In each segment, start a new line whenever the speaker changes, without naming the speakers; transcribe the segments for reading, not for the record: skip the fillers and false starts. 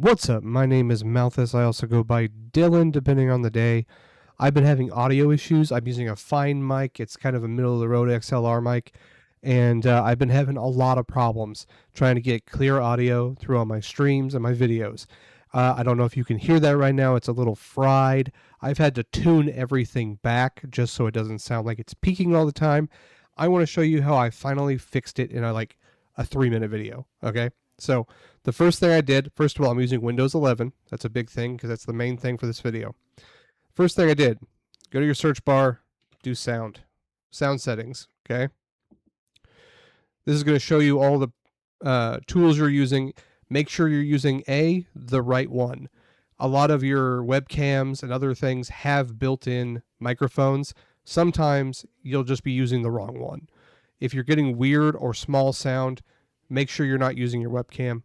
What's up? My name is Malthus. I also go by Dylan, depending on the day. I've been having audio issues. I'm using a fine mic. It's kind of a middle-of-the-road XLR mic, and I've been having a lot of problems trying to get clear audio through all my streams and my videos. I don't know if you can hear that right now. It's a little fried. I've had to tune everything back just so it doesn't sound like it's peaking all the time. I want to show you how I finally fixed it in a 3-minute video, okay? So the first thing I did, first of all, I'm using Windows 11. That's a big thing because that's the main thing for this video. First thing I did, go to your search bar, do sound settings, okay? This is going to show you all the tools you're using. Make sure you're using the right one. A lot of your webcams and other things have built-in microphones. Sometimes you'll just be using the wrong one. If you're getting weird or small sound, make sure you're not using your webcam.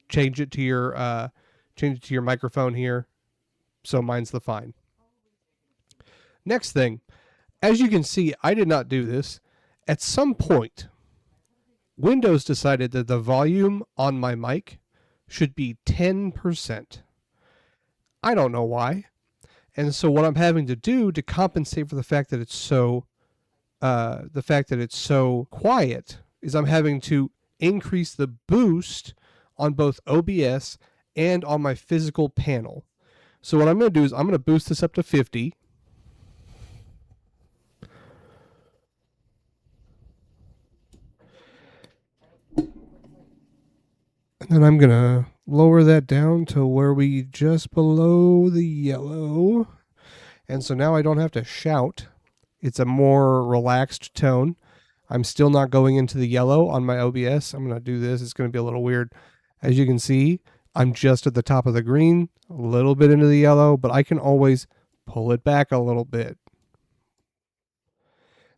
Change it to your microphone here. So mine's the fine. Next thing, as you can see, I did not do this. At some point, Windows decided that the volume on my mic should be 10%. I don't know why. And so what I'm having to do to compensate for the fact that it's so quiet is I'm having to increase the boost on both OBS and on my physical panel. So what I'm going to do is I'm going to boost this up to 50. And then I'm going to lower that down to where we just below the yellow. And so now I don't have to shout. It's a more relaxed tone. I'm still not going into the yellow on my OBS. I'm going to do this. It's going to be a little weird. As you can see, I'm just at the top of the green, a little bit into the yellow, but I can always pull it back a little bit.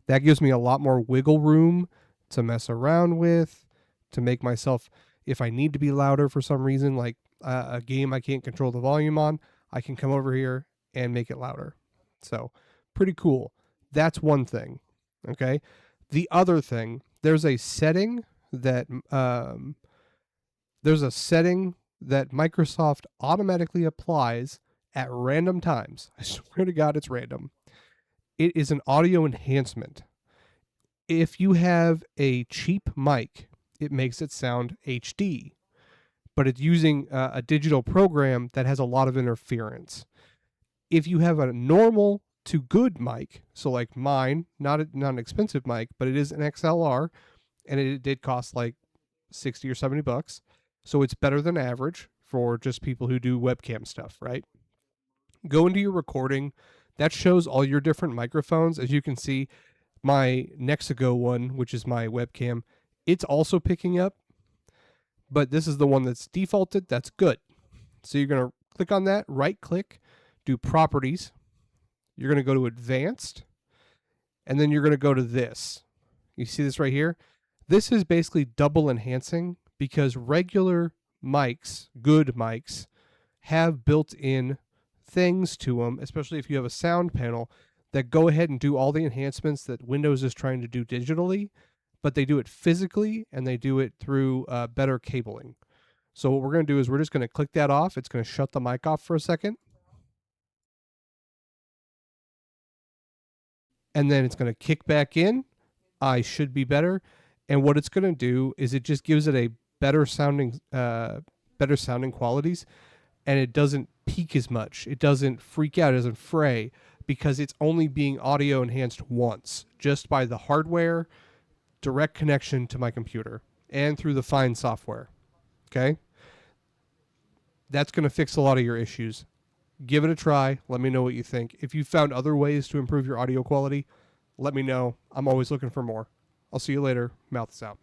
That gives me a lot more wiggle room to mess around with, to make myself, if I need to be louder for some reason, like a game I can't control the volume on, I can come over here and make it louder. So pretty cool. That's one thing. Okay. The other thing, there's a setting that Microsoft automatically applies at random times. I swear to God, it's random. It is an audio enhancement. If you have a cheap mic, it makes it sound HD, but it's using a digital program that has a lot of interference. If you have a normal to good mic, so like mine, not an expensive mic, but it is an XLR, and it did cost like 60 or 70 bucks, so it's better than average for just people who do webcam stuff, right? Go into your recording. That shows all your different microphones. As you can see, my Nexago one, which is my webcam, it's also picking up, but this is the one that's defaulted. That's good. So you're going to click on that, right click, do properties. You're going to go to advanced, and then you're going to go to this. You see this right here? This is basically double enhancing because regular mics, good mics, have built-in things to them, especially if you have a sound panel, that go ahead and do all the enhancements that Windows is trying to do digitally, but they do it physically and they do it through better cabling. So what we're going to do is we're just going to click that off. It's going to shut the mic off for a second. And then it's going to kick back in. I should be better. And what it's going to do is it just gives it a better sounding qualities, and it doesn't peak as much. It doesn't freak out, it doesn't fray, because it's only being audio enhanced once, just by the hardware, direct connection to my computer, and through the fine software. Okay? That's going to fix a lot of your issues. Give it a try. Let me know what you think. If you found other ways to improve your audio quality, let me know. I'm always looking for more. I'll see you later. Mouth is out.